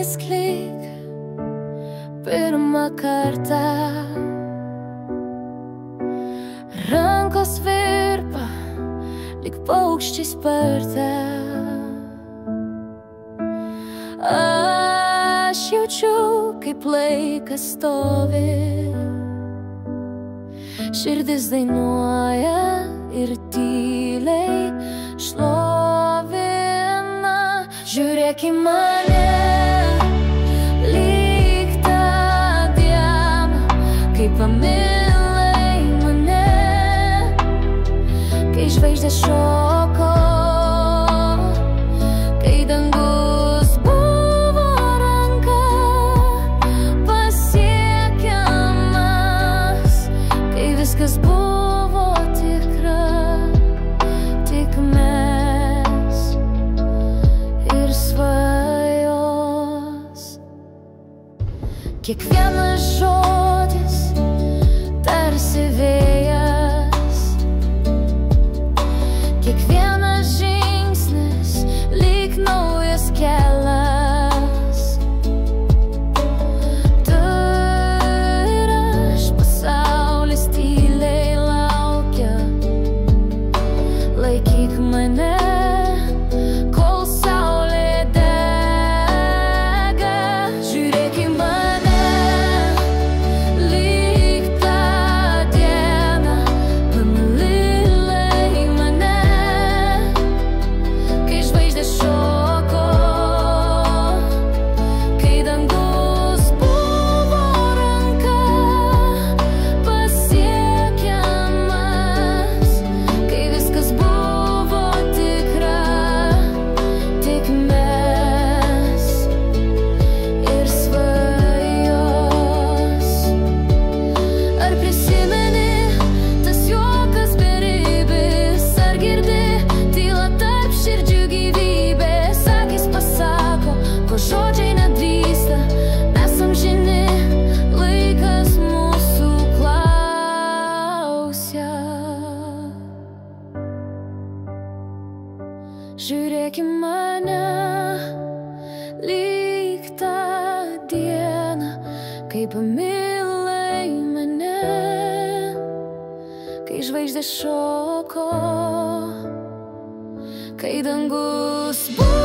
žaisk lyg pirmą kartą. Rankos virpa lyg paukščiai spartą. Aš jaučiu, kaip laikas stovi, širdis dainuoja ir tyliai šlovina. Žiūrėk į mane, lyg tą dieną, kai pamilai mane, kai žvaigždės šoko, kai dangus buvo ranka pasiekiamas, kai viskas buvo tikra, tik mes ir svajos. Kiekvienas žodis tarsi vėjas, kiekvienas žingsnis lyg naujas kelias. Tu ir aš, pasaulis tyliai laukia. Laikyk mane, kol saulė dega. Žiūrėk į mane, lyg tą dieną, pamilai mane, kai žvaigždės šoko, kai dangus buvo ranka pasiekiamas, kai viskas buvo tikra, tik mes ir svajos. Ar prisimeni tas juokas beribis, ar girdi tylą tarp širdžių gyvybės? Akys pasako, ko žodžiai nedrįsta, mes amžini, laikas mūsų klausia. Žiūrėk į mane, lyg tą dieną, kai pamilai mane, kai žvaigždės šoko, kai dangus buvo